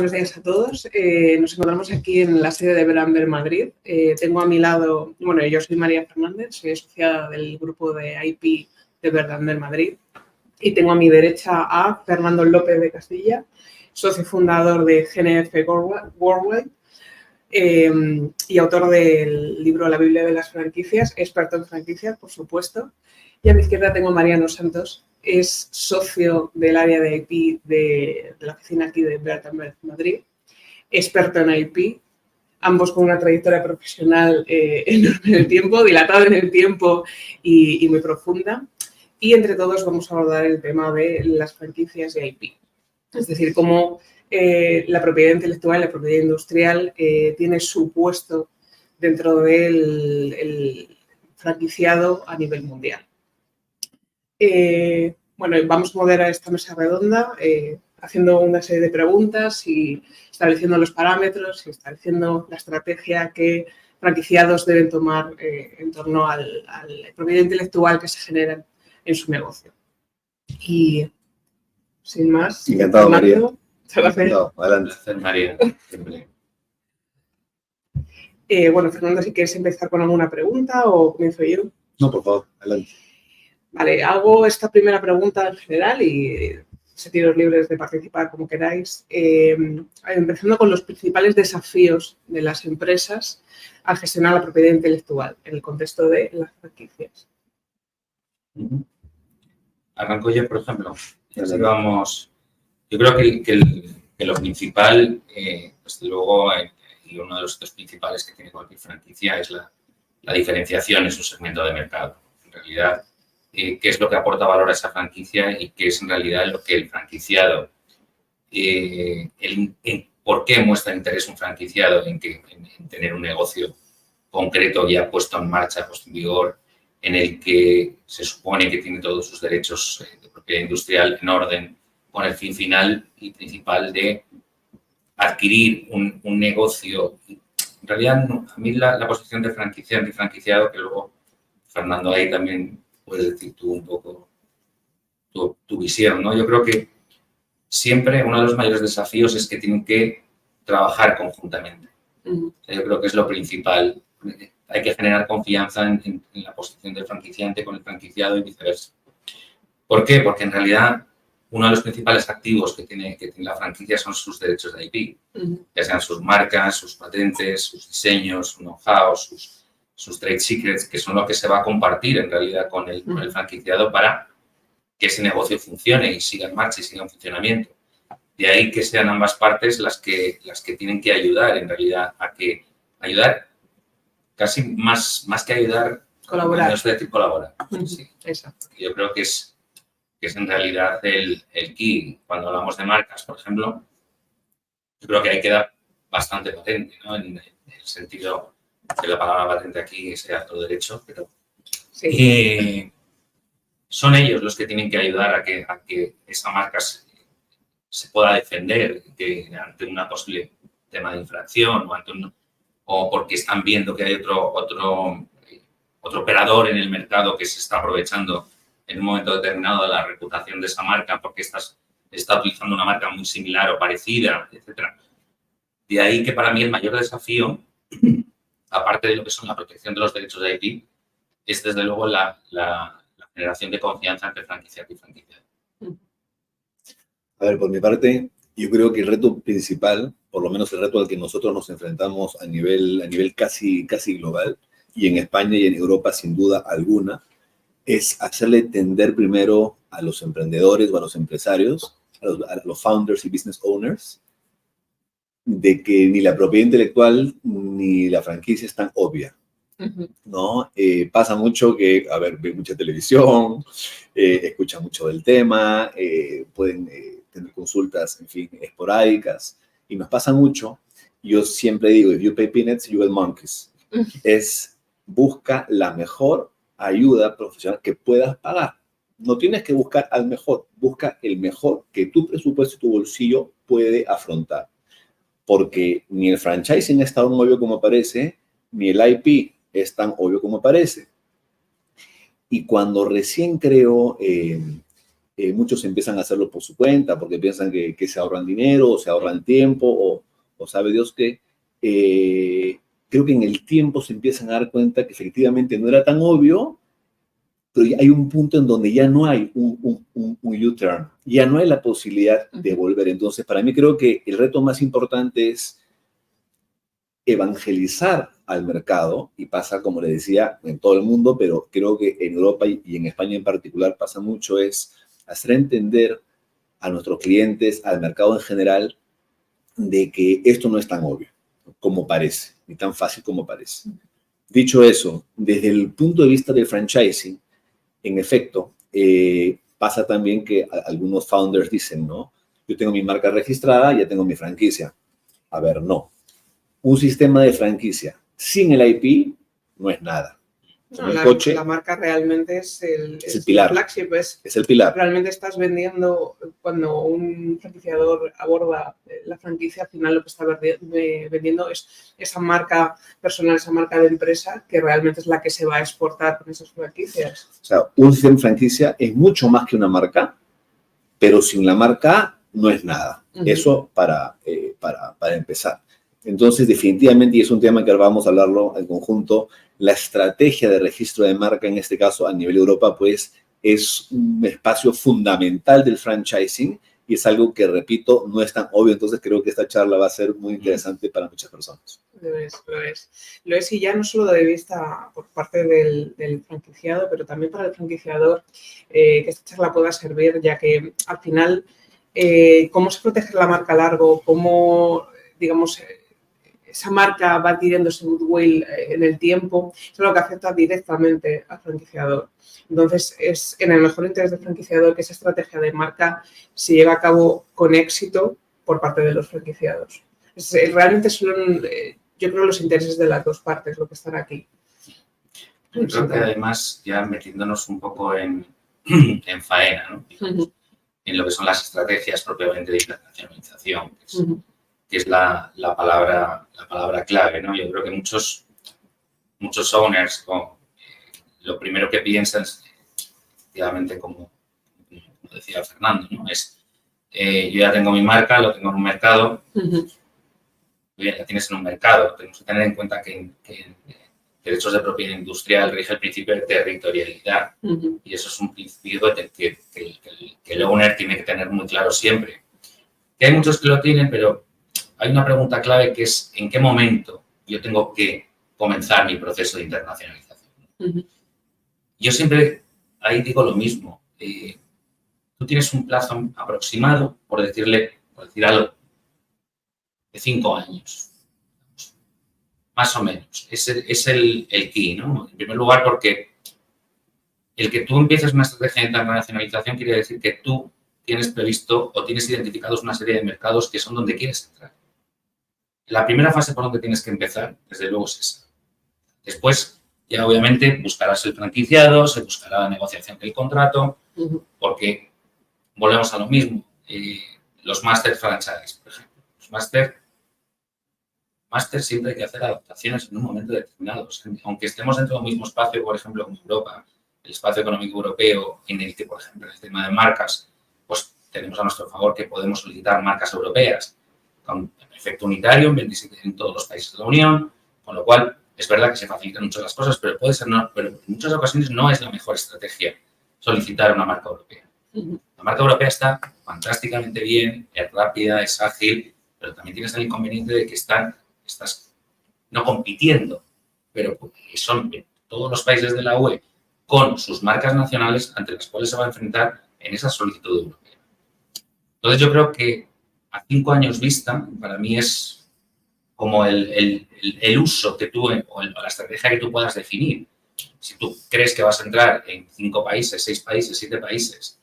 buenos días a todos. Nos encontramos aquí en la sede de Berenberg Madrid. Tengo a mi lado, bueno, yo soy María Fernández, soy asociada del grupo de IP de Berenberg Madrid. Y tengo a mi derecha a Fernando López de Castilla, socio fundador de GNF Worldwide y autor del libro La Biblia de las franquicias, experto en franquicias, por supuesto. Y a mi izquierda tengo a Mariano Santos, es socio del área de IP de la oficina aquí de Berenberg Madrid, experto en IP, ambos con una trayectoria profesional enorme en el tiempo, dilatada en el tiempo y muy profunda. Y entre todos vamos a abordar el tema de las franquicias de IP. Es decir, cómo la propiedad intelectual, la propiedad industrial tiene su puesto dentro del franquiciado a nivel mundial. Bueno, vamos a moderar esta mesa redonda haciendo una serie de preguntas y estableciendo los parámetros y estableciendo la estrategia que franquiciados deben tomar en torno a la propiedad intelectual que se genera en su negocio. Y sin más, encantado, María. Muchas gracias. Encantado. Adelante. María. Bueno, Fernando, si quieres empezar con alguna pregunta o comienzo yo. No, por favor, adelante. Vale, hago esta primera pregunta en general y sentiros libres de participar como queráis. Empezando con los principales desafíos de las empresas al gestionar la propiedad intelectual en el contexto de las franquicias. Arranco yo, por ejemplo. Yo creo que lo principal, desde luego, y uno de los dos principales que tiene cualquier franquicia es la diferenciación en su segmento de mercado. En realidad, qué es lo que aporta valor a esa franquicia y qué es en realidad lo que el franquiciado, por qué muestra interés un franquiciado en tener un negocio concreto ya puesto en marcha, puesto en vigor, en el que se supone que tiene todos sus derechos de propiedad industrial en orden, con el fin final y principal de adquirir un negocio. En realidad, no, a mí la posición de franquiciante y franquiciado, que luego Fernando ahí también puedes decir tú un poco tu visión, ¿no? Yo creo que siempre uno de los mayores desafíos es que tienen que trabajar conjuntamente. Yo creo que es lo principal. Hay que generar confianza en la posición del franquiciante con el franquiciado y viceversa. ¿Por qué? Porque en realidad uno de los principales activos que tiene la franquicia son sus derechos de IP, ya sean sus marcas, sus patentes, sus diseños, su know-how, sus trade secrets, que son lo que se va a compartir en realidad con el franquiciado para que ese negocio funcione y siga en marcha y siga en funcionamiento. De ahí que sean ambas partes las que tienen que ayudar en realidad ayudar casi más que ayudar, colaborar. Colaborar. Sí. Exacto. Yo creo que es en realidad el key. Cuando hablamos de marcas, por ejemplo, yo creo que ahí queda bastante patente, ¿no? En el sentido que la palabra patente aquí sea todo derecho, pero sí. Son ellos los que tienen que ayudar a que esa marca se pueda defender ante una posible tema de infracción o porque están viendo que hay otro operador en el mercado que se está aprovechando en un momento determinado de la reputación de esa marca porque está utilizando una marca muy similar o parecida, etc. De ahí que para mí el mayor desafío, aparte de lo que son la protección de los derechos de IP, es desde luego la generación de confianza entre franquiciado y franquiciado. A ver, por mi parte, yo creo que el reto principal, por lo menos el reto al que nosotros nos enfrentamos a nivel casi global, y en España y en Europa sin duda alguna, es hacerle entender primero a los emprendedores o a los empresarios, a los founders y business owners, de que ni la propiedad intelectual ni la franquicia es tan obvia, ¿no? Pasa mucho que, a ver, ven mucha televisión, escuchan mucho del tema, pueden tener consultas, en fin, esporádicas, y nos pasa mucho. Yo siempre digo, if you pay peanuts, you get monkeys. Busca la mejor ayuda profesional que puedas pagar. No tienes que buscar al mejor, busca el mejor que tu presupuesto y tu bolsillo puede afrontar. Porque ni el franchising es tan obvio como parece, ni el IP es tan obvio como parece. Y cuando recién creo muchos empiezan a hacerlo por su cuenta porque piensan que se ahorran dinero o se ahorran tiempo o sabe Dios qué. Creo que en el tiempo se empiezan a dar cuenta que efectivamente no era tan obvio, pero hay un punto en donde ya no hay un U-turn, ya no hay la posibilidad de volver. Entonces, para mí creo que el reto más importante es evangelizar al mercado, y pasa, como le decía, en todo el mundo, pero creo que en Europa y en España en particular pasa mucho, es hacer entender a nuestros clientes, al mercado en general, de que esto no es tan obvio como parece, ni tan fácil como parece. Dicho eso, desde el punto de vista del franchising, en efecto, pasa también que algunos founders dicen, ¿no? Yo tengo mi marca registrada, ya tengo mi franquicia. A ver, no. Un sistema de franquicia sin el IP no es nada. No, la marca realmente es el pilar. Flagship, es el pilar. Realmente estás vendiendo, cuando un franquiciador aborda la franquicia, al final lo que está vendiendo es esa marca personal, esa marca de empresa, que realmente es la que se va a exportar con esas franquicias. O sea, un sistema de franquicia es mucho más que una marca, pero sin la marca no es nada. Eso para empezar. Entonces, definitivamente, y es un tema que ahora vamos a hablarlo en conjunto, la estrategia de registro de marca, en este caso a nivel Europa, pues es un espacio fundamental del franchising y es algo que, repito, no es tan obvio. Entonces, creo que esta charla va a ser muy interesante para muchas personas. Lo es, y ya no solo de vista por parte del franquiciado, pero también para el franquiciador, que esta charla pueda servir, ya que al final, cómo se protege la marca a largo, cómo, digamos, esa marca va adquiriendo ese goodwill en el tiempo, es lo que afecta directamente al franquiciador. Entonces, es en el mejor interés del franquiciador que esa estrategia de marca se lleve a cabo con éxito por parte de los franquiciados. Realmente son, yo creo, los intereses de las dos partes lo que están aquí. Yo creo que además, ya metiéndonos un poco en faena, ¿no? En lo que son las estrategias propiamente de internacionalización, que es la palabra clave, ¿no? Yo creo que muchos owners lo primero que piensan es, efectivamente, como decía Fernando, ¿no? Es, yo ya tengo mi marca, lo tengo en un mercado, bien, la tienes en un mercado. Tenemos que tener en cuenta que en derechos de propiedad industrial rige el principio de territorialidad, y eso es un principio que el owner tiene que tener muy claro siempre. Que hay muchos que lo tienen, pero hay una pregunta clave que es ¿en qué momento yo tengo que comenzar mi proceso de internacionalización? Yo siempre ahí digo lo mismo. Tú tienes un plazo aproximado, por decir algo, de 5 años. Más o menos. Es el key, ¿no? En primer lugar, porque el que tú empieces una estrategia de internacionalización quiere decir que tú tienes previsto o tienes identificados una serie de mercados que son donde quieres entrar. La primera fase por donde tienes que empezar, desde luego, es esa. Después, ya obviamente, buscarás el franquiciado, se buscará la negociación del contrato, porque volvemos a lo mismo. Los master franchise, por ejemplo. Los master siempre hay que hacer adaptaciones en un momento determinado. O sea, aunque estemos dentro del mismo espacio, por ejemplo, como Europa, el espacio económico europeo, en el que, por ejemplo, en el tema de marcas, pues tenemos a nuestro favor que podemos solicitar marcas europeas con efecto unitario en todos los países de la Unión, con lo cual es verdad que se facilitan mucho las cosas, pero pero en muchas ocasiones no es la mejor estrategia solicitar una marca europea. La marca europea está fantásticamente bien, es rápida, es ágil, pero también tienes el inconveniente de que estás no compitiendo, pero son todos los países de la UE con sus marcas nacionales ante las cuales se va a enfrentar en esa solicitud europea. Entonces yo creo que a 5 años vista, para mí es como el uso que tú, o la estrategia que tú puedas definir. Si tú crees que vas a entrar en 5 países, 6 países, 7 países,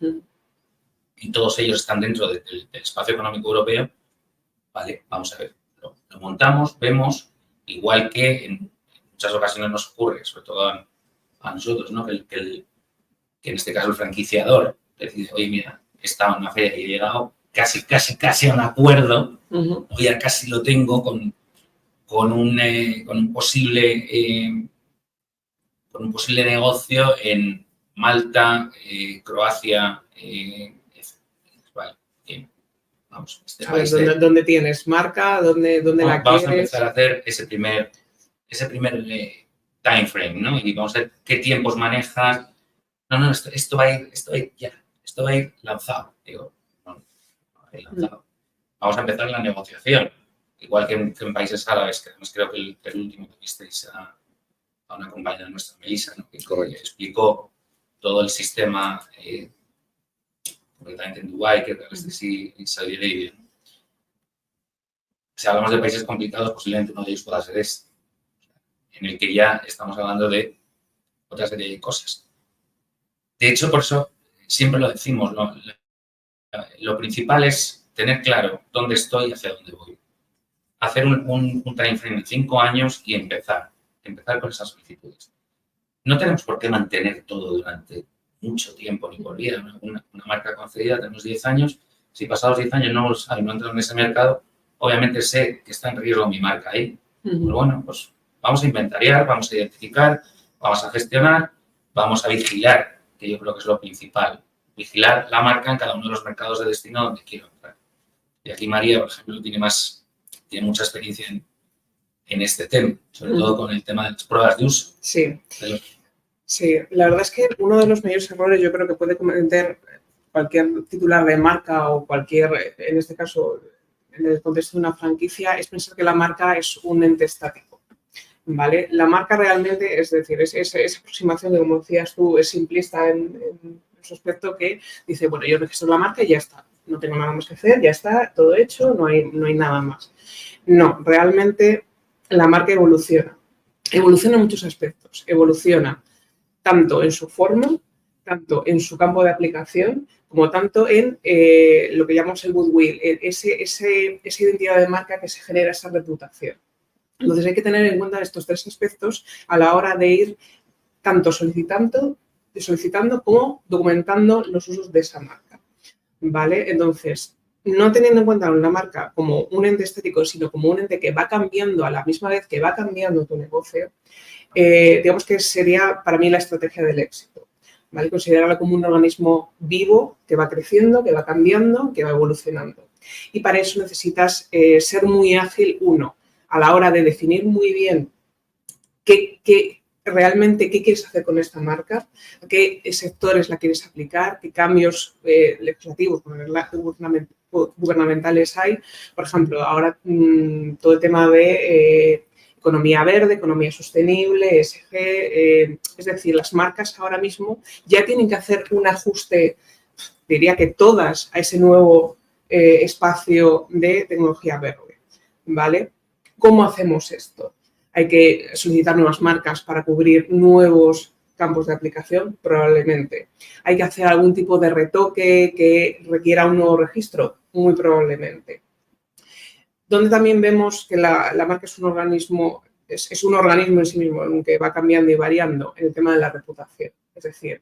y todos ellos están dentro del espacio económico europeo, vale, vamos a ver. Lo montamos, vemos, igual que en muchas ocasiones nos ocurre, sobre todo a nosotros, ¿no? Que en este caso el franquiciador decide, oye, mira, he estado en una feria y he llegado casi a un acuerdo, o ya casi lo tengo con un posible negocio en Malta, Croacia, Vale, bien. Vamos, a ver, ¿dónde tienes marca? ¿Dónde la vamos quieres? a empezar a hacer ese primer time frame, ¿no? Y vamos a ver qué tiempos manejas. No, esto va a ir lanzado. Digo, no va a ir lanzado. Vamos a empezar la negociación. Igual que en países árabes, que además creo que el último que visteis a una compañera nuestra, Melissa, ¿no? Que explicó todo el sistema, concretamente en Dubái, que tal vez sí en Saudi Arabia. Si hablamos de países complicados, posiblemente uno de ellos pueda ser este, en el que ya estamos hablando de otra serie de cosas. De hecho, por eso siempre lo decimos, lo principal es tener claro dónde estoy y hacia dónde voy. Hacer un time frame de 5 años y empezar con esas solicitudes. No tenemos por qué mantener todo durante mucho tiempo ni por vida. Una marca concedida, tenemos 10 años. Si pasados 10 años no entro en ese mercado, obviamente sé que está en riesgo mi marca ahí. Pero bueno, pues vamos a inventariar, vamos a identificar, vamos a gestionar, vamos a vigilar, que yo creo que es lo principal. Vigilar la marca en cada uno de los mercados de destino donde quiero entrar. Y aquí María, por ejemplo, tiene mucha experiencia en este tema, sobre todo con el tema de las pruebas de uso. Sí. Sí, la verdad es que uno de los mayores errores yo creo que puede cometer cualquier titular de marca o cualquier, en este caso, en el contexto de una franquicia, es pensar que la marca es un ente estático, ¿vale? La marca realmente, es decir, esa aproximación que, como decías tú, es simplista en su aspecto, que dice, bueno, yo registro la marca y ya está, no tengo nada más que hacer, ya está, todo hecho, no hay nada más. No, realmente la marca evoluciona en muchos aspectos, evoluciona tanto en su forma, tanto en su campo de aplicación, como tanto en lo que llamamos el goodwill, esa identidad de marca que se genera, esa reputación. Entonces hay que tener en cuenta estos 3 aspectos a la hora de ir tanto solicitando como documentando los usos de esa marca, ¿vale? Entonces, no teniendo en cuenta una marca como un ente estético, sino como un ente que va cambiando a la misma vez que va cambiando tu negocio, digamos que sería para mí la estrategia del éxito, ¿vale? Considerarla como un organismo vivo que va creciendo, que va cambiando, que va evolucionando. Y para eso necesitas ser muy ágil, a la hora de definir muy bien realmente qué quieres hacer con esta marca, a qué sectores la quieres aplicar, qué cambios legislativos, gubernamentales hay. Por ejemplo, ahora todo el tema de economía verde, economía sostenible, ESG, es decir, las marcas ahora mismo ya tienen que hacer un ajuste, diría que todas, a ese nuevo espacio de tecnología verde, ¿vale? ¿Cómo hacemos esto? ¿Hay que solicitar nuevas marcas para cubrir nuevos campos de aplicación? Probablemente. ¿Hay que hacer algún tipo de retoque que requiera un nuevo registro? Muy probablemente. Donde también vemos que la marca es un organismo en sí mismo, aunque va cambiando y variando en el tema de la reputación. Es decir,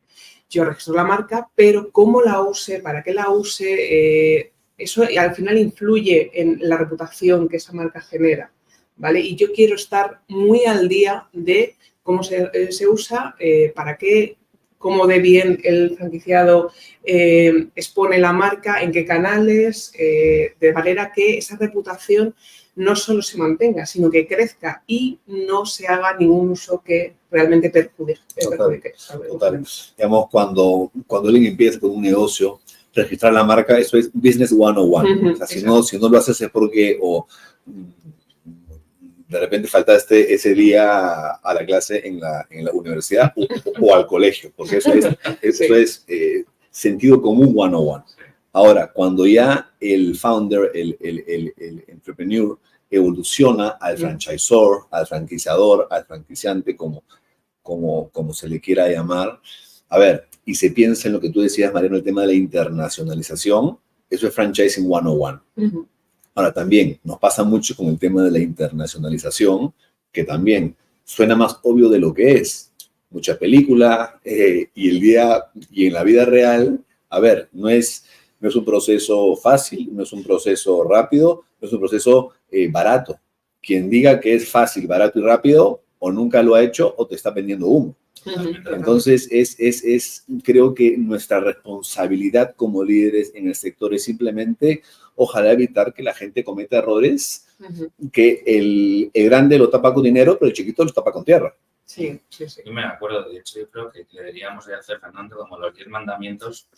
yo registro la marca, pero cómo la use, para qué la use, eso al final influye en la reputación que esa marca genera, ¿vale? Y yo quiero estar muy al día de cómo se usa, para qué, cómo de bien el franquiciado expone la marca, en qué canales, de manera que esa reputación no solo se mantenga, sino que crezca y no se haga ningún uso que realmente perjudique. Total. Digamos, cuando alguien empieza con un negocio, registrar la marca, eso es business 101. O sea, si no lo haces es porque de repente faltaste ese día a la clase en la universidad o al colegio, porque eso es sentido común 101. Ahora, cuando ya el founder, el entrepreneur evoluciona al franchisor, al franquiciador, al franquiciante, como se le quiera llamar, a ver, y se piensa en lo que tú decías, Mariano, el tema de la internacionalización, eso es franchising 101. Ahora, también nos pasa mucho con el tema de la internacionalización, que también suena más obvio de lo que es. Mucha película y en la vida real, a ver, no es un proceso fácil, no es un proceso rápido, no es un proceso barato. Quien diga que es fácil, barato y rápido, o nunca lo ha hecho o te está vendiendo humo. Totalmente. Entonces, creo que nuestra responsabilidad como líderes en el sector es simplemente, ojalá, evitar que la gente cometa errores, que el grande lo tapa con dinero, pero el chiquito lo tapa con tierra. Sí. Yo me acuerdo, de hecho, yo creo que deberíamos de hacer, Fernando, como los 10 mandamientos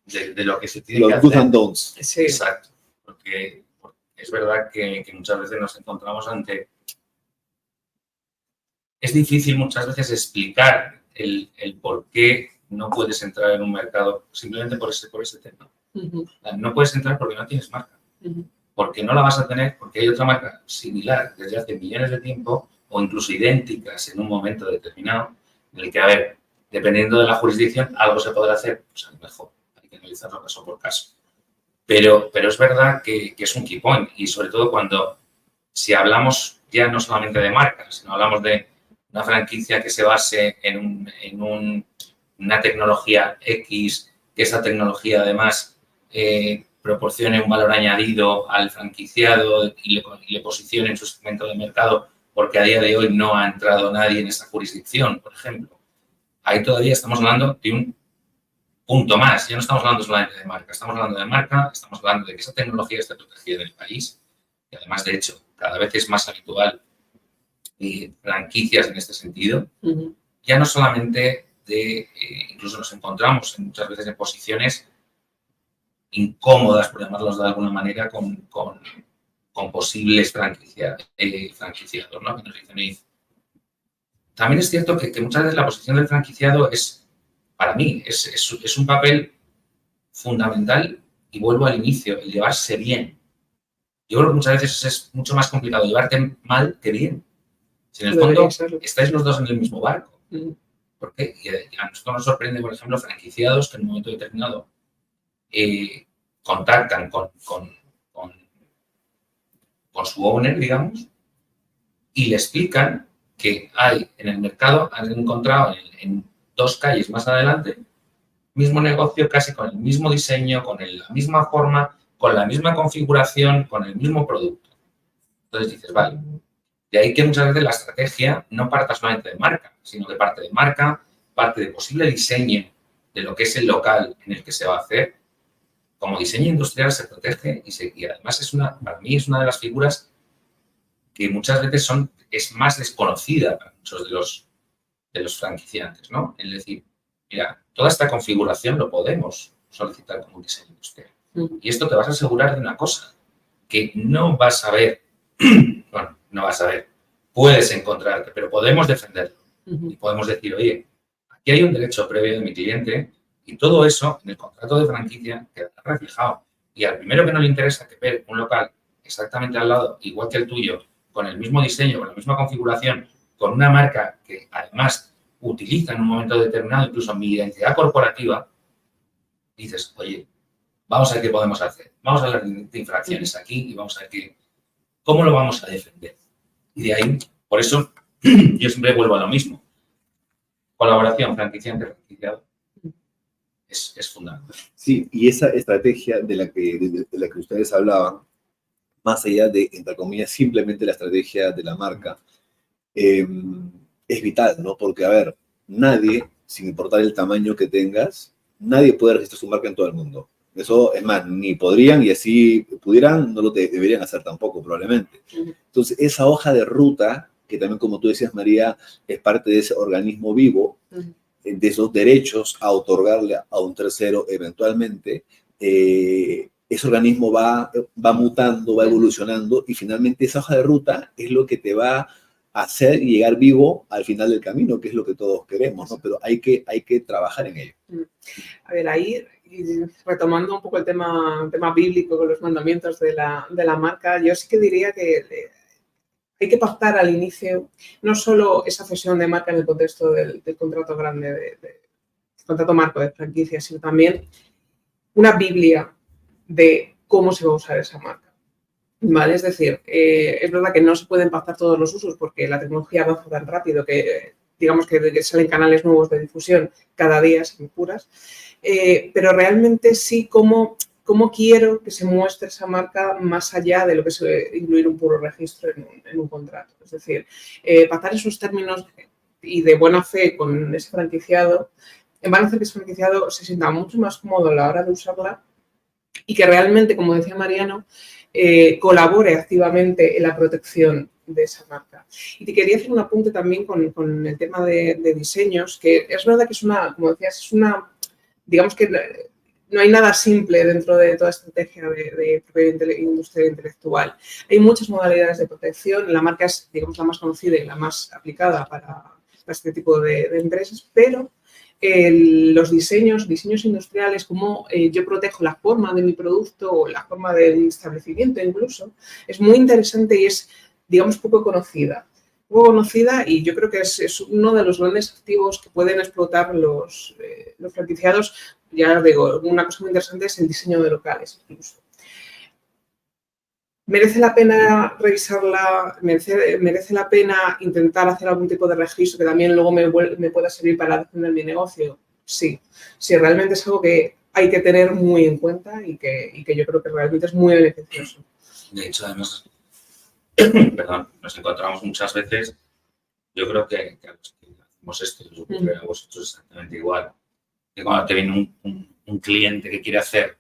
de lo que se tiene que hacer. Los do's and don'ts. Sí. Exacto. Porque es verdad que muchas veces nos encontramos ante... Es difícil muchas veces explicar el por qué no puedes entrar en un mercado simplemente por ese tema. No puedes entrar porque no tienes marca. Porque no la vas a tener, porque hay otra marca similar desde hace millones de tiempo o incluso idénticas en un momento determinado, en el que, a ver, dependiendo de la jurisdicción, algo se podrá hacer, pues a lo mejor hay que analizarlo caso por caso. Pero es verdad que es un key point, y sobre todo si hablamos ya no solamente de marcas, sino hablamos de una franquicia que se base en una tecnología X, que esa tecnología además proporcione un valor añadido al franquiciado y le posicione en su segmento de mercado, porque a día de hoy no ha entrado nadie en esa jurisdicción, por ejemplo. Ahí todavía estamos hablando de un punto más. Ya no estamos hablando solamente de marca. Estamos hablando de marca, estamos hablando de que esa tecnología esté protegida en el país. Y además, de hecho, cada vez es más habitual franquicias en este sentido. Ya no solamente incluso nos encontramos muchas veces en posiciones incómodas, por llamarlos de alguna manera, con posibles franquiciados, ¿no? Que nos dicen, también es cierto que muchas veces la posición del franquiciado para mí, es un papel fundamental, y vuelvo al inicio, el llevarse bien. Yo creo que muchas veces es mucho más complicado llevarte mal que bien. Si en el fondo estáis los dos en el mismo barco. ¿Por qué? Y a nosotros nos sorprende, por ejemplo, franquiciados que en un momento determinado contactan con su owner, digamos, y le explican que hay en el mercado, han encontrado en 2 calles más adelante, mismo negocio, casi con el mismo diseño, con la misma forma, con la misma configuración, con el mismo producto. Entonces dices, vale. De ahí que muchas veces la estrategia no parta solamente de marca, sino que parte de marca, parte de posible diseño de lo que es el local en el que se va a hacer. Como diseño industrial se protege y además para mí es una de las figuras que muchas veces es más desconocida para muchos de los franquiciantes, ¿no? Es decir, mira, toda esta configuración lo podemos solicitar como un diseño industrial. Y esto te vas a asegurar de una cosa, que no vas a ver, bueno, no vas a ver, puedes encontrarte, pero podemos defenderlo. Y podemos decir, oye, aquí hay un derecho previo de mi cliente, y todo eso en el contrato de franquicia quedará reflejado. Y al primero que no le interesa que ver un local exactamente al lado, igual que el tuyo, con el mismo diseño, con la misma configuración, con una marca que además utiliza en un momento determinado, incluso mi identidad corporativa, dices, oye, vamos a ver qué podemos hacer. Vamos a hablar de infracciones aquí y vamos a ver cómo lo vamos a defender. Y de ahí, por eso, yo siempre vuelvo a lo mismo. Colaboración franquiciante-franquiciado es fundamental. Sí, y esa estrategia de la que ustedes hablaban, más allá de, entre comillas, simplemente la estrategia de la marca, es vital, ¿no? Porque, a ver, nadie, sin importar el tamaño que tengas, nadie puede registrar su marca en todo el mundo. Eso, es más, ni podrían, y así pudieran, no lo deberían hacer tampoco, probablemente. Entonces, esa hoja de ruta, que también, como tú decías, María, es parte de ese organismo vivo, de esos derechos a otorgarle a un tercero eventualmente, ese organismo va mutando, va evolucionando, y finalmente esa hoja de ruta es lo que te va a hacer llegar vivo al final del camino, que es lo que todos queremos, ¿no? Pero hay que trabajar en ello. A ver, ahí, retomando un poco el tema bíblico con los mandamientos de la marca, yo sí que diría que hay que pactar al inicio no solo esa cesión de marca en el contexto del contrato grande, del contrato marco de franquicia, sino también una biblia de cómo se va a usar esa marca. ¿Vale? Es decir, es verdad que no se pueden pactar todos los usos porque la tecnología avanza tan rápido que digamos que salen canales nuevos de difusión cada día, sin curas, pero realmente sí cómo quiero que se muestre esa marca más allá de lo que es incluir un puro registro en un contrato. Es decir, pactar esos términos de buena fe con ese franquiciado, van a hacer que ese franquiciado se sienta mucho más cómodo a la hora de usarla y que realmente, como decía Mariano, colabore activamente en la protección de esa marca. Y te quería hacer un apunte también con el tema de diseños, que es verdad que es una, como decías, es una, digamos que no hay nada simple dentro de toda estrategia de propiedad industrial intelectual. Hay muchas modalidades de protección, la marca es, digamos, la más conocida y la más aplicada para este tipo de empresas, pero los diseños industriales, como yo protejo la forma de mi producto o la forma de mi establecimiento incluso, es muy interesante y es, digamos, poco conocida y yo creo que es uno de los grandes activos que pueden explotar los franquiciados. Ya digo, una cosa muy interesante es el diseño de locales incluso. ¿Merece la pena revisarla? ¿Merece la pena intentar hacer algún tipo de registro que también luego me pueda servir para defender mi negocio? Sí. Sí, realmente es algo que hay que tener muy en cuenta y que yo creo que realmente es muy beneficioso. De hecho, además, perdón, nos encontramos muchas veces, yo creo que a los que hacemos esto, os ocurre a vosotros exactamente igual, que cuando te viene un cliente que quiere hacer,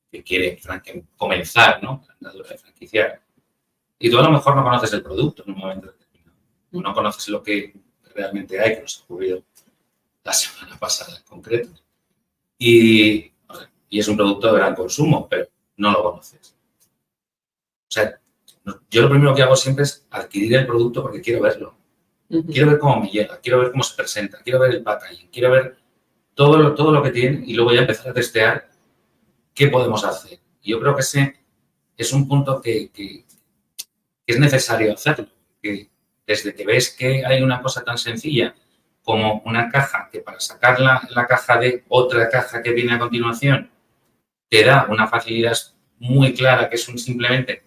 que quiere comenzar, ¿no? La de franquiciar. Y tú a lo mejor no conoces el producto en un momento determinado. Tú no conoces lo que realmente hay, que nos ha ocurrido la semana pasada en concreto. Y es un producto de gran consumo, pero no lo conoces. O sea, yo lo primero que hago siempre es adquirir el producto porque quiero verlo. Quiero ver cómo me llega, quiero ver cómo se presenta, quiero ver el packaging, quiero ver todo lo que tiene y luego ya empezar a testear qué podemos hacer. Y yo creo que ese es un punto que es necesario hacerlo. Que desde que ves que hay una cosa tan sencilla como una caja que para sacar la caja de otra caja que viene a continuación te da una facilidad muy clara que es simplemente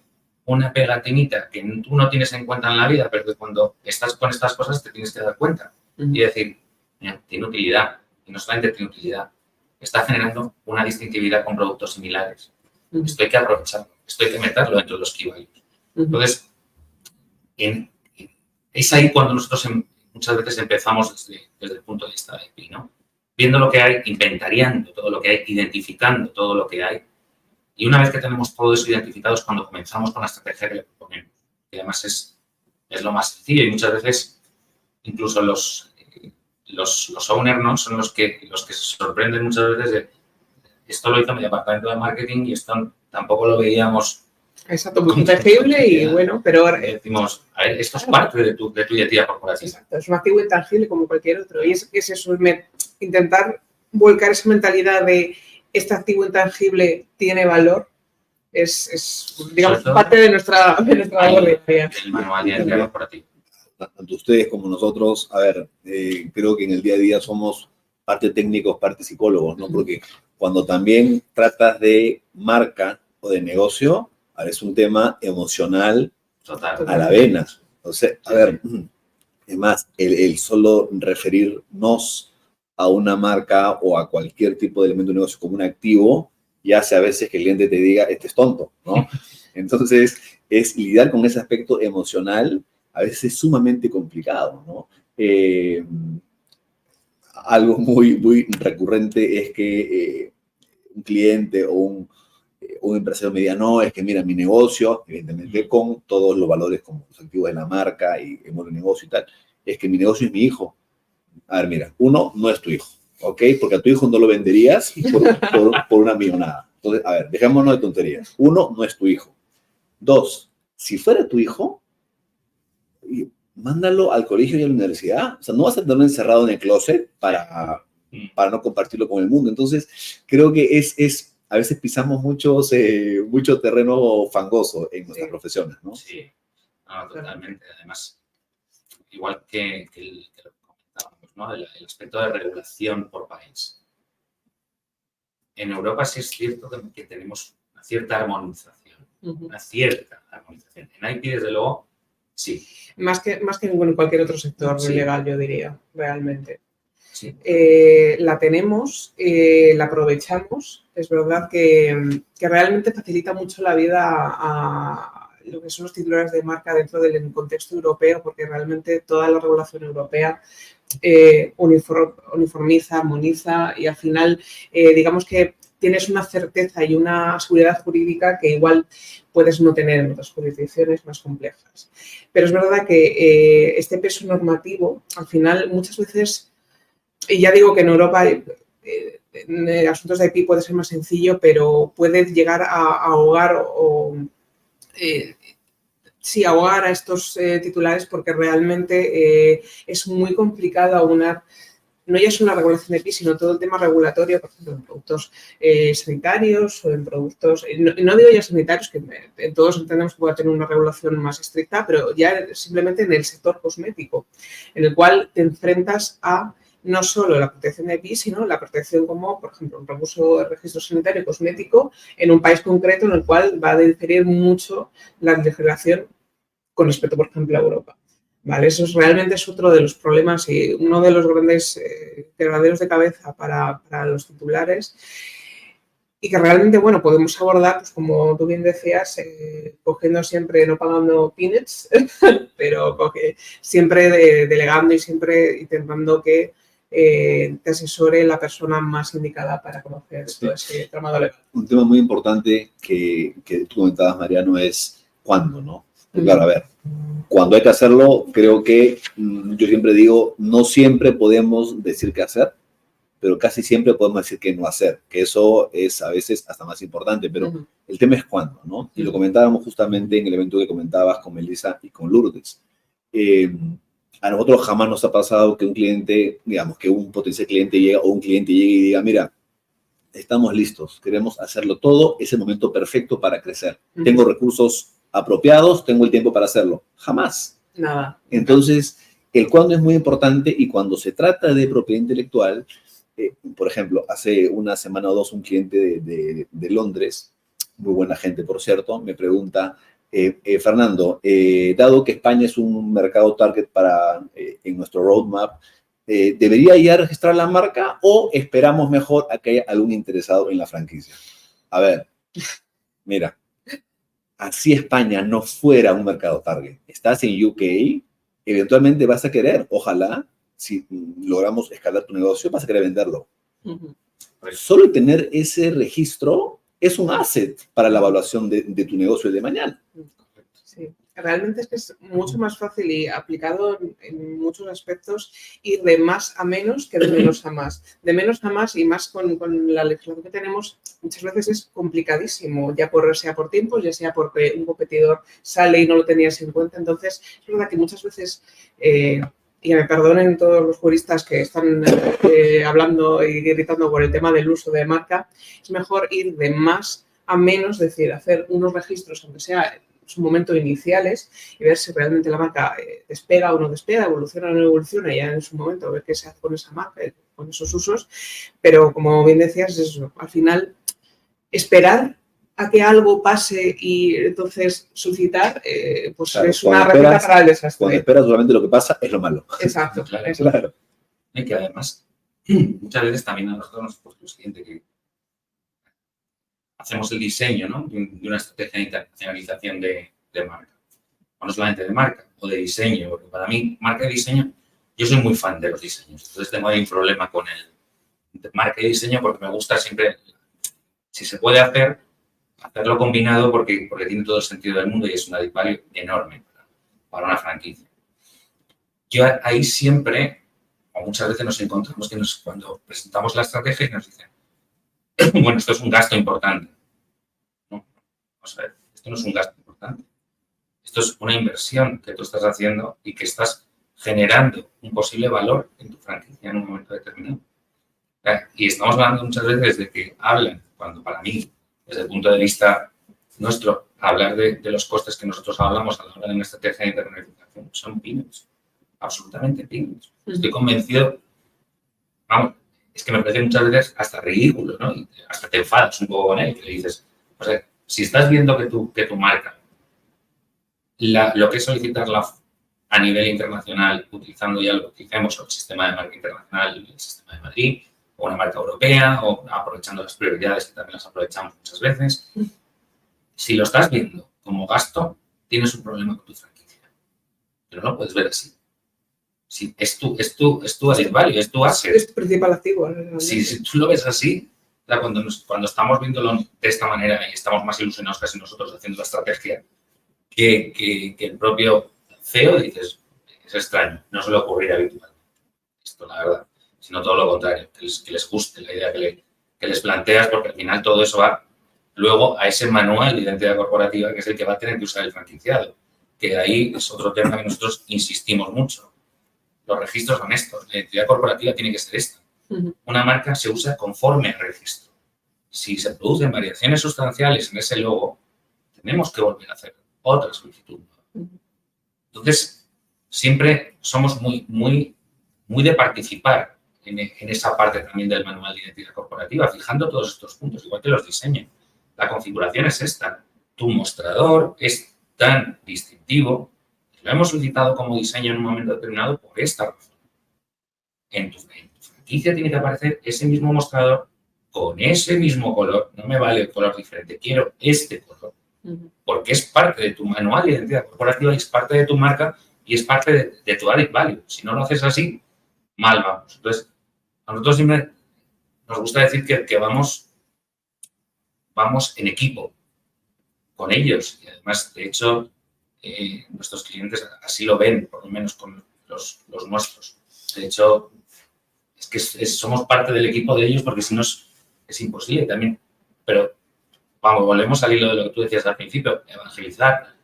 una pegatinita que tú no tienes en cuenta en la vida, pero que cuando estás con estas cosas te tienes que dar cuenta y decir, mira, tiene utilidad. Y no solamente tiene utilidad, está generando una distintividad con productos similares. Esto hay que aprovecharlo, esto hay que meterlo dentro de los key values. Entonces, es ahí cuando nosotros muchas veces empezamos desde el punto de vista de IP, ¿no? Viendo lo que hay, inventariando todo lo que hay, identificando todo lo que hay. Y una vez que tenemos todo eso identificado es cuando comenzamos con la estrategia que le proponemos. Y además es lo más sencillo y muchas veces incluso los owners, ¿no? Son los que se sorprenden muchas veces de esto lo hizo mi departamento de marketing y esto tampoco lo veíamos. Exacto, muy tangible y bueno, pero decimos, a ver, esto es parte de tu identidad corporativa. Exacto, es un activo intangible como cualquier otro. Y es eso, intentar volcar esa mentalidad de este activo intangible tiene valor, es digamos, parte de nuestra labor diaria. El manual de identidad corporativa. Tanto ustedes como nosotros, a ver, creo que en el día a día somos parte técnicos, parte psicólogos, ¿no? Porque cuando también tratas de marca o de negocio, es un tema emocional Total. a la vena. Entonces, a ver, es más, el solo referirnos a una marca o a cualquier tipo de elemento de negocio como un activo, ya hace a veces que el cliente te diga, este es tonto, ¿no? Entonces, es lidiar con ese aspecto emocional a veces es sumamente complicado, ¿no? Algo muy, muy recurrente es que un cliente o un empresario me diga, no, es que mira, mi negocio, evidentemente con todos los valores como los activos de la marca y el modelo de negocio y tal, es que mi negocio es mi hijo. A ver, mira, uno, no es tu hijo, ¿ok? Porque a tu hijo no lo venderías por una millonada. Entonces, a ver, dejémonos de tonterías. Uno, no es tu hijo. Dos, si fuera tu hijo, mándalo al colegio y a la universidad. O sea, no vas a tenerlo encerrado en el closet para no compartirlo con el mundo. Entonces, creo que a veces pisamos mucho terreno fangoso en nuestras profesiones, ¿no? Sí, no, totalmente. Además, igual que lo comentábamos, ¿no? El aspecto de regulación por país. En Europa sí es cierto que tenemos una cierta armonización. Una cierta armonización. En IP, desde luego, sí. Más que en cualquier otro sector legal, yo diría, realmente. Sí. La tenemos, la aprovechamos. Es verdad que realmente facilita mucho la vida lo que son los titulares de marca dentro del contexto europeo, porque realmente toda la regulación europea uniformiza, armoniza y al final, digamos que tienes una certeza y una seguridad jurídica que igual puedes no tener en otras jurisdicciones más complejas. Pero es verdad que este peso normativo, al final, muchas veces, y ya digo que en Europa en asuntos de IP puede ser más sencillo, pero puede llegar a ahogar ahogar a estos titulares porque realmente es muy complicado aunar no ya solo la regulación de PI, sino todo el tema regulatorio, por ejemplo, en productos sanitarios o en productos, no digo ya sanitarios, que todos entendemos que puede tener una regulación más estricta, pero ya simplemente en el sector cosmético, en el cual te enfrentas a no solo la protección de PI, sino la protección como, por ejemplo, un recurso de registro sanitario cosmético en un país concreto en el cual va a diferir mucho la legislación con respecto, por ejemplo, a Europa. Vale, eso realmente es otro de los problemas y uno de los grandes quebraderos de cabeza para los titulares y que realmente, bueno, podemos abordar, pues como tú bien decías, cogiendo siempre, no pagando peanuts, pero siempre delegando y siempre intentando que te asesore la persona más indicada para conocer todo ese tramado legal. Un tema muy importante que tú comentabas, Mariano, es cuándo, ¿no? Claro, a ver, cuando hay que hacerlo, creo que yo siempre digo, no siempre podemos decir qué hacer, pero casi siempre podemos decir qué no hacer, que eso es a veces hasta más importante, pero el tema es cuándo, ¿no? Y lo comentábamos justamente en el evento que comentabas con Melissa y con Lourdes. A nosotros jamás nos ha pasado que un cliente, digamos, que un potencial cliente llega o un cliente llegue y diga, mira, estamos listos, queremos hacerlo todo, es el momento perfecto para crecer. Tengo recursos apropiados, tengo el tiempo para hacerlo. Jamás. Nada. Entonces, el cuándo es muy importante y cuando se trata de propiedad intelectual, por ejemplo, hace una semana o dos un cliente de Londres, muy buena gente, por cierto, me pregunta, Fernando, dado que España es un mercado target en nuestro roadmap, ¿debería ya registrar la marca o esperamos mejor a que haya algún interesado en la franquicia? A ver, mira, así España no fuera un mercado target. Estás en UK, eventualmente vas a querer, ojalá, si logramos escalar tu negocio, vas a querer venderlo. Solo tener ese registro es un asset para la evaluación de tu negocio de mañana. Sí, realmente es que es mucho más fácil y aplicado en muchos aspectos ir de más a menos que de menos a más. De menos a más y más con la legislación que tenemos, muchas veces es complicadísimo, ya sea por tiempos, ya sea porque un competidor sale y no lo tenías en cuenta. Entonces, es verdad que muchas veces, y me perdonen todos los juristas que están hablando y gritando por el tema del uso de marca, es mejor ir de más a menos, es decir, hacer unos registros, aunque sea en su momento iniciales, y ver si realmente la marca despega o no despega, evoluciona o no evoluciona, y ya en su momento ver qué se hace con esa marca, con esos usos. Pero, como bien decías, es eso, al final, esperar a que algo pase y entonces solicitar, pues claro, es una receta para el desastre. Cuando esperas, solamente lo que pasa es lo malo. Exacto, claro. Y que además, muchas veces también a nosotros nos pone el siguiente, que hacemos el diseño, ¿no?, de una estrategia de internacionalización de marca. O no solamente de marca, o de diseño, porque para mí, marca y diseño, yo soy muy fan de los diseños. Entonces tengo ahí un problema con el marca y diseño porque me gusta siempre, si se puede hacerlo combinado porque tiene todo el sentido del mundo y es un added value enorme para una franquicia. Yo ahí siempre, o muchas veces nos encontramos que cuando presentamos la estrategia nos dicen, bueno, esto es un gasto importante. No, vamos a ver, esto no es un gasto importante. Esto es una inversión que tú estás haciendo y que estás generando un posible valor en tu franquicia en un momento determinado. Y estamos hablando muchas veces de que hablan, cuando para mí, desde el punto de vista nuestro, hablar de los costes que nosotros hablamos a la hora de una estrategia de internacionalización son peanuts, absolutamente peanuts. Estoy convencido, vamos, es que me parece muchas veces hasta ridículo, ¿no? Y hasta te enfadas un poco con él, que le dices, o sea, si estás viendo que tu marca, lo que es solicitarla a nivel internacional, utilizando ya lo que utilicemos, el sistema de marca internacional, el sistema de Madrid, o una marca europea, o aprovechando las prioridades que también las aprovechamos muchas veces, si lo estás viendo como gasto, tienes un problema con tu franquicia. Pero no lo puedes ver así. Si es tu added value, es tu asset. Es tu principal activo. Si tú lo ves así, o sea, cuando estamos viéndolo de esta manera y estamos más ilusionados casi nosotros haciendo la estrategia que el propio CEO, dices, es extraño, no suele ocurrir habitualmente. Esto, la verdad, sino todo lo contrario, que les guste la idea que les planteas, porque al final todo eso va luego a ese manual de identidad corporativa que es el que va a tener que usar el franquiciado, que ahí es otro tema que nosotros insistimos mucho. Los registros son estos, la identidad corporativa tiene que ser esta. Una marca se usa conforme al registro. Si se producen variaciones sustanciales en ese logo, tenemos que volver a hacer otra solicitud. Entonces, siempre somos muy de participar en esa parte también del manual de identidad corporativa, fijando todos estos puntos, igual que los diseños. La configuración es esta. Tu mostrador es tan distintivo, lo hemos solicitado como diseño en un momento determinado por esta razón. En tu franquicia tiene que aparecer ese mismo mostrador con ese mismo color. No me vale el color diferente, quiero este color. Porque es parte de tu manual de identidad corporativa, es parte de tu marca y es parte de tu added value. Si no lo haces así, mal vamos. Entonces, a nosotros siempre nos gusta decir que vamos en equipo con ellos. Y además, de hecho, nuestros clientes así lo ven, por lo menos con los nuestros. De hecho, es que somos parte del equipo de ellos porque si no es imposible también. Pero, vamos, volvemos al hilo de lo que tú decías al principio, evangelizar.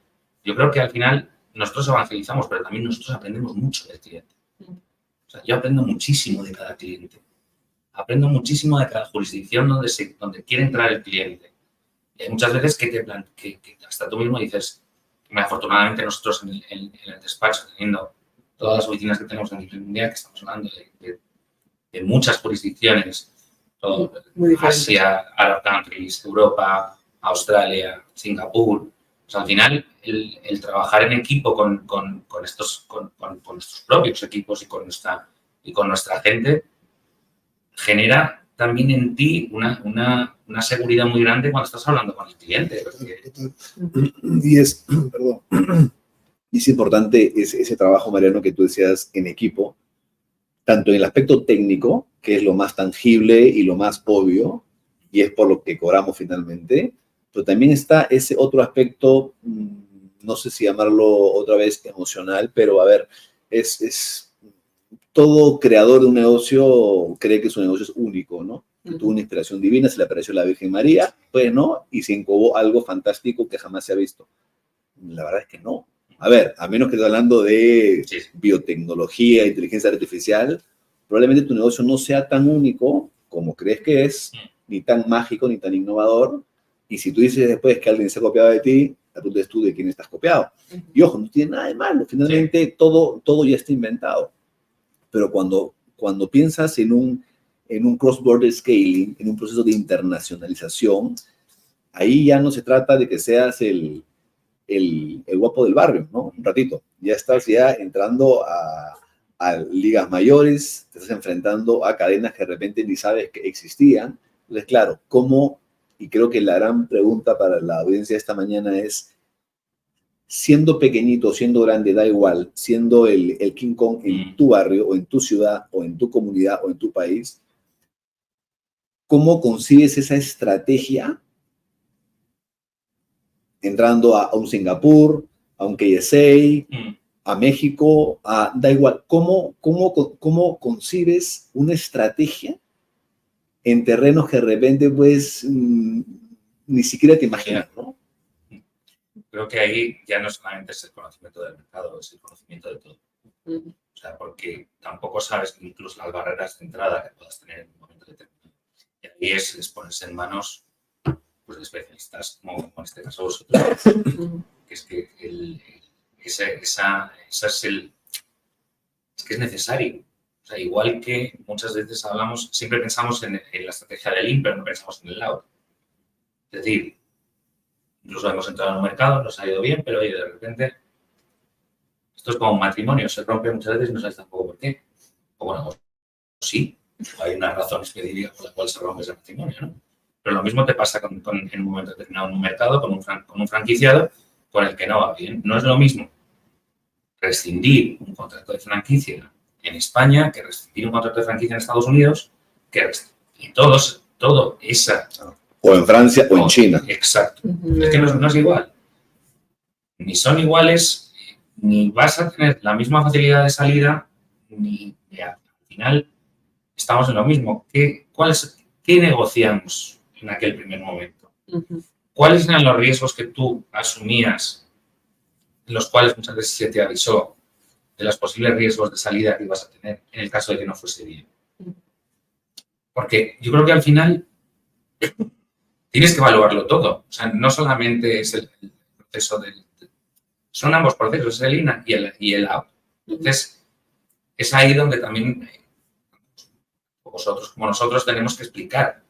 Yo creo que al final nosotros evangelizamos, pero también nosotros aprendemos mucho del cliente. O sea, yo aprendo muchísimo de cada cliente. Aprendo muchísimo de cada jurisdicción donde quiere entrar el cliente. Y hay muchas veces que hasta tú mismo dices, afortunadamente nosotros en el despacho, teniendo todas las oficinas que tenemos a nivel mundial, que estamos hablando de muchas jurisdicciones, todo, Asia, Arab countries, Europa, Australia, Singapur. Pues al final, el trabajar en equipo con nuestros propios equipos y con nuestra gente genera también en ti una seguridad muy grande cuando estás hablando con el cliente. Y es importante ese trabajo, Mariano, que tú decías en equipo, tanto en el aspecto técnico, que es lo más tangible y lo más obvio, y es por lo que cobramos finalmente, pero también está ese otro aspecto, no sé si llamarlo otra vez emocional, pero a ver, todo creador de un negocio cree que su negocio es único, ¿no? Que tuvo una inspiración divina, se le apareció la Virgen María, pues no, y se incubó algo fantástico que jamás se ha visto. La verdad es que no. A ver, a menos que estés hablando de biotecnología, inteligencia artificial, probablemente tu negocio no sea tan único como crees que es, ni tan mágico, ni tan innovador. Y si tú dices después que alguien se ha copiado de ti, la pregunta es tú de quién estás copiado. Y ojo, no tiene nada de malo. Finalmente, todo ya está inventado. Pero cuando piensas en un cross-border scaling, en un proceso de internacionalización, ahí ya no se trata de que seas el guapo del barrio, ¿no? Un ratito. Ya estás entrando a ligas mayores, te estás enfrentando a cadenas que de repente ni sabes que existían. Entonces, claro, y creo que la gran pregunta para la audiencia de esta mañana es, siendo pequeñito, siendo grande, da igual, siendo el King Kong en tu barrio, o en tu ciudad, o en tu comunidad, o en tu país, ¿cómo concibes esa estrategia entrando a un Singapur, a un KSA, a México, da igual? ¿Cómo concibes una estrategia en terrenos que de repente, pues, ni siquiera te imaginas, ¿no? Creo que ahí ya no solamente es el conocimiento del mercado, es el conocimiento de todo. O sea, porque tampoco sabes incluso las barreras de entrada que puedas tener en un momento determinado. Y ahí es ponerse en manos pues, de especialistas, como en este caso vosotros, que es que es que es necesario. O sea, igual que muchas veces siempre pensamos en la estrategia del IN, pero no pensamos en el LAUD. Es decir, incluso hemos entrado en un mercado, nos ha ido bien, pero oye, de repente, esto es como un matrimonio, se rompe muchas veces y no sabes tampoco por qué. O bueno, sí, hay una razón específica por la cual se rompe ese matrimonio, ¿no? Pero lo mismo te pasa en un momento determinado en un mercado, con un franquiciado, con el que no va bien. No es lo mismo rescindir un contrato de franquicia en España que rescindir un contrato de franquicia en Estados Unidos, y todo esa... O en Francia o en China. Exacto. Es que no es igual. Ni son iguales, ni vas a tener la misma facilidad de salida, ni al final estamos en lo mismo. ¿Qué negociamos en aquel primer momento? ¿Cuáles eran los riesgos que tú asumías, en los cuales muchas veces se te avisó de los posibles riesgos de salida que ibas a tener en el caso de que no fuese bien? Porque yo creo que al final tienes que evaluarlo todo. O sea, no solamente es el proceso del... Son ambos procesos, es el INA y el out. Entonces, es ahí donde también vosotros, como nosotros, tenemos que explicar.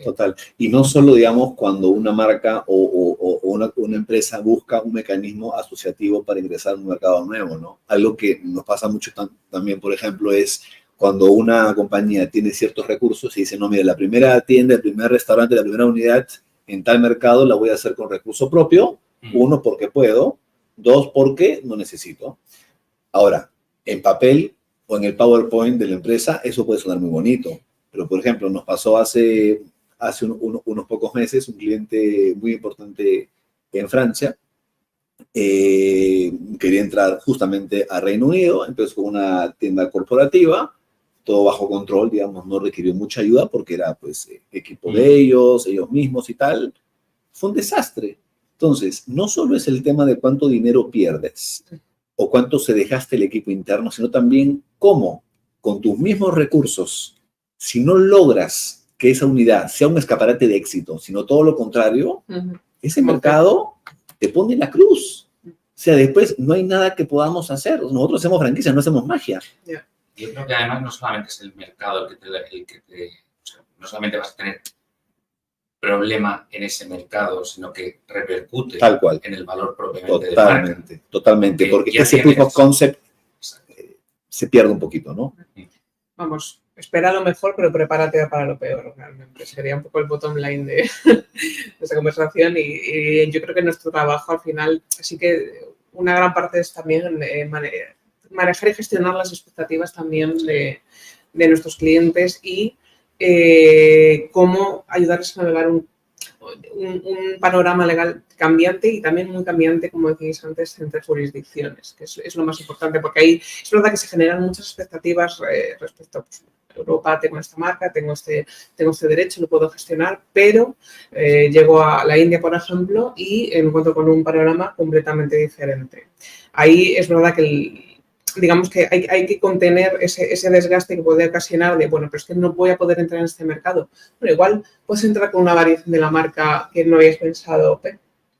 Total. Y no solo, digamos, cuando una marca o una empresa busca un mecanismo asociativo para ingresar a un mercado nuevo, ¿no? Algo que nos pasa mucho también, por ejemplo, es cuando una compañía tiene ciertos recursos y dice, no, mira, la primera tienda, el primer restaurante, la primera unidad en tal mercado la voy a hacer con recurso propio. Uno, porque puedo. Dos, porque no necesito. Ahora, en papel o en el PowerPoint de la empresa, eso puede sonar muy bonito. Pero, por ejemplo, nos pasó hace unos pocos meses un cliente muy importante en Francia. Quería entrar justamente a Reino Unido. Empezó con una tienda corporativa, todo bajo control, digamos, no requirió mucha ayuda porque era, pues, equipo de ellos mismos y tal. Fue un desastre. Entonces, no solo es el tema de cuánto dinero pierdes o cuánto se dejaste el equipo interno, sino también cómo, con tus mismos recursos, si no logras que esa unidad sea un escaparate de éxito, sino todo lo contrario, ese mercado te pone en la cruz. O sea, después no hay nada que podamos hacer. Nosotros hacemos franquicias, no hacemos magia. Yo creo que además no solamente es el mercado el que te o sea, no solamente vas a tener problema en ese mercado, sino que repercute tal cual en el valor propiamente de la marca. Totalmente, porque ese proof of concept se pierde un poquito, ¿no? Vamos, espera lo mejor, pero prepárate para lo peor, realmente. Sería un poco el bottom line de esta conversación y yo creo que nuestro trabajo al final, sí que una gran parte es también manejar y gestionar las expectativas también de nuestros clientes y cómo ayudarles a navegar un panorama legal cambiante y también muy cambiante, como decíais antes, entre jurisdicciones, que es lo más importante, porque ahí es verdad que se generan muchas expectativas respecto a pues, Europa, tengo esta marca, tengo este derecho, lo puedo gestionar, pero llego a la India, por ejemplo, y me encuentro con un panorama completamente diferente. Ahí es verdad que digamos que hay que contener ese desgaste que puede ocasionar de, bueno, pero es que no voy a poder entrar en este mercado. Bueno, igual puedes entrar con una variación de la marca que no habías pensado,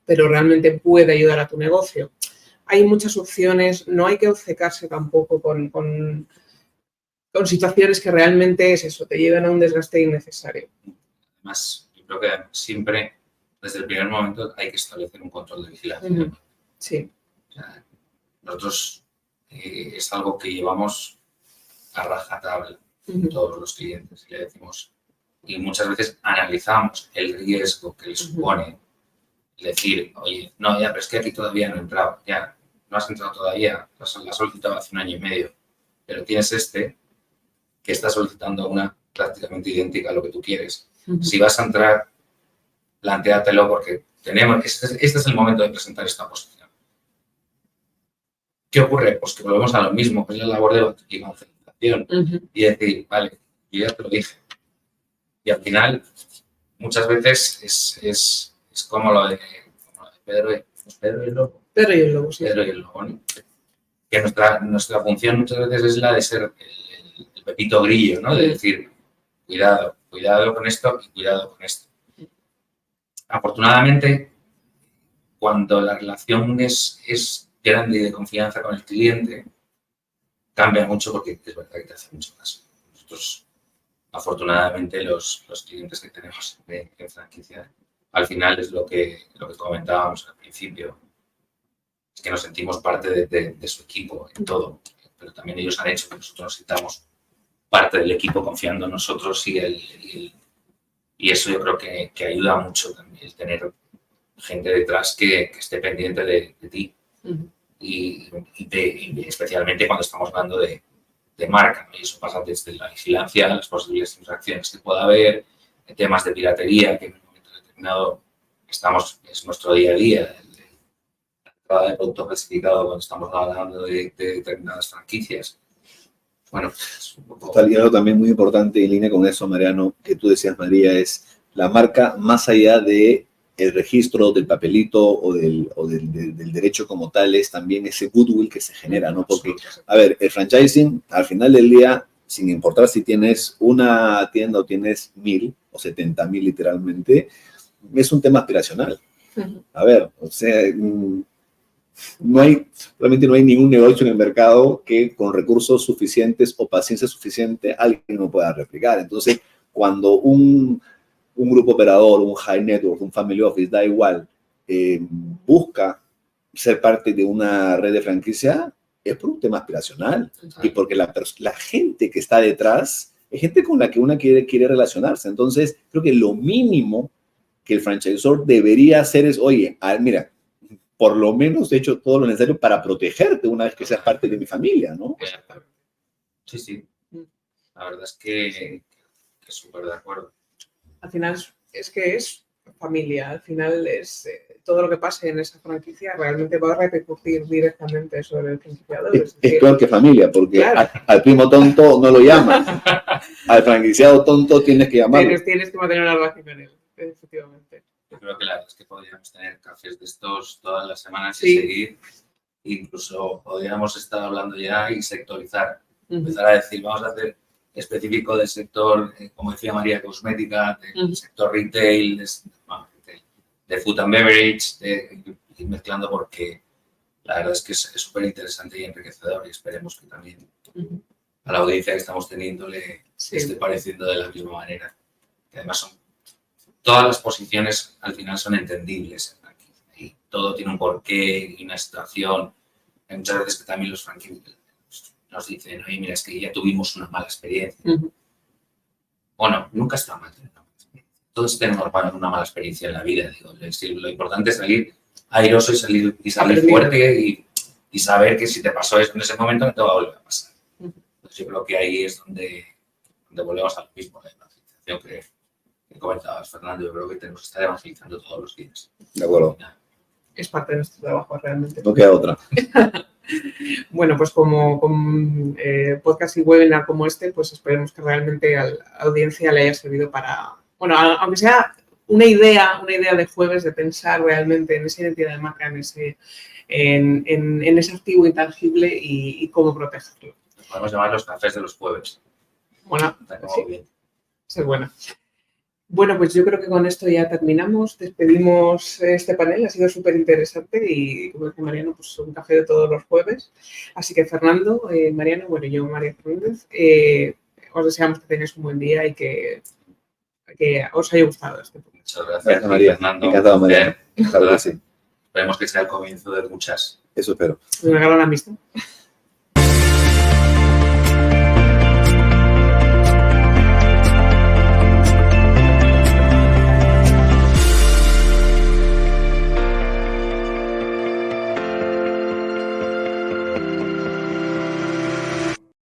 pero realmente puede ayudar a tu negocio. Hay muchas opciones, no hay que obcecarse tampoco con situaciones que realmente es eso, te llevan a un desgaste innecesario. Además, yo creo que siempre, desde el primer momento, hay que establecer un control de vigilancia. Sí. O sea, nosotros es algo que llevamos a rajatabla todos los clientes y le decimos, y muchas veces analizamos el riesgo que le supone decir, oye, no, ya, pero es que aquí todavía no he entrado, ya, no has entrado todavía, la has solicitado hace 1 año y medio, pero tienes que está solicitando una prácticamente idéntica a lo que tú quieres. Si vas a entrar, plantéatelo porque este es el momento de presentar esta posición. ¿Qué ocurre? Pues que volvemos a lo mismo, que es la labor de evangelización y decir, vale, yo ya te lo dije. Y al final, muchas veces es como lo de Pedro y el Lobo. Pedro y el Lobo, sí. Pedro y el Lobo, ¿no? Que nuestra función muchas veces es la de ser el pepito grillo, ¿no? De decir, cuidado con esto y cuidado con esto. Afortunadamente, cuando la relación es grande y de confianza con el cliente, cambia mucho porque es verdad que te hace mucho caso. Nosotros, afortunadamente, los clientes que tenemos en franquicia, al final es lo que comentábamos al principio, es que nos sentimos parte de su equipo en todo, pero también ellos han hecho que nosotros nos sintamos parte del equipo confiando en nosotros y eso yo creo que ayuda mucho también, el tener gente detrás que esté pendiente de ti. Y especialmente cuando estamos hablando de marca, ¿no? Y eso pasa desde la vigilancia, las posibles infracciones que pueda haber, temas de piratería, que en un momento determinado es nuestro día a día, la entrada de producto clasificado cuando estamos hablando de determinadas franquicias. Bueno, es un poco... Y algo también muy importante en línea con eso, Mariano, que tú decías, María, es la marca más allá de el registro del papelito o del derecho como tal, es también ese goodwill que se genera, ¿no? Porque, a ver, el franchising, al final del día, sin importar si tienes una tienda o tienes 1,000 o 70,000 literalmente, es un tema aspiracional. A ver, o sea, realmente no hay ningún negocio en el mercado que con recursos suficientes o paciencia suficiente alguien no pueda replicar. Entonces, cuando un grupo operador, un high network, un family office, da igual, busca ser parte de una red de franquicia, es por un tema aspiracional. Y porque la gente que está detrás es gente con la que uno quiere relacionarse. Entonces, creo que lo mínimo que el franchisor debería hacer es, oye, mira, por lo menos he hecho todo lo necesario para protegerte una vez que seas parte de mi familia, ¿no? Sí, sí. La verdad es que súper de acuerdo. Al final es que es familia, al final es todo lo que pase en esa franquicia realmente va a repercutir directamente sobre el franquiciado. Es peor que familia, porque claro, al primo tonto no lo llamas, al franquiciado tonto tienes que llamarlo. Tienes que mantener una relación con él, efectivamente. Yo creo que la verdad es que podríamos tener cafés de estos todas las semanas y seguir. Incluso podríamos estar hablando ya y sectorizar. Empezar a decir, vamos a hacer específico del sector, como decía María, cosmética, del sector retail, de food and beverage, de ir mezclando porque la verdad es que es súper interesante y enriquecedor y esperemos que también a la audiencia que estamos teniendo le esté pareciendo de la misma manera. Que además todas las posiciones al final son entendibles y todo tiene un porqué y una situación. Hay muchas veces que también los franquiciados nos dicen, oye, mira, es que ya tuvimos una mala experiencia. Bueno, nunca está mal tener una mala experiencia. Todos tenemos una mala experiencia en la vida. Digo, lo importante es salir airoso y salir fuerte y saber que si te pasó eso en ese momento no te va a volver a pasar. Entonces yo creo que ahí es donde volvemos al mismo, la evangelización que comentabas, Fernando. Yo creo que tenemos que estar evangelizando todos los días. De acuerdo. Es parte de nuestro trabajo realmente. No queda otra. Bueno, pues como podcast y webinar como este, pues esperemos que realmente a la audiencia le haya servido para, bueno, aunque sea una idea de jueves de pensar realmente en esa identidad de marca, en ese activo intangible y cómo protegerlo. Podemos llamar los cafés de los jueves. Bueno, sí. Eso es bueno. Bueno, pues yo creo que con esto ya terminamos. Despedimos este panel, ha sido súper interesante y, como dice Mariano, pues un café de todos los jueves. Así que Fernando, Mariano, bueno, yo, María Fernández, os deseamos que tengáis un buen día y que os haya gustado este podcast. Muchas gracias, María. Fernando. Encantado, María. Claro que sí. Esperemos que sea el comienzo de muchas. Eso espero. Una gran amistad.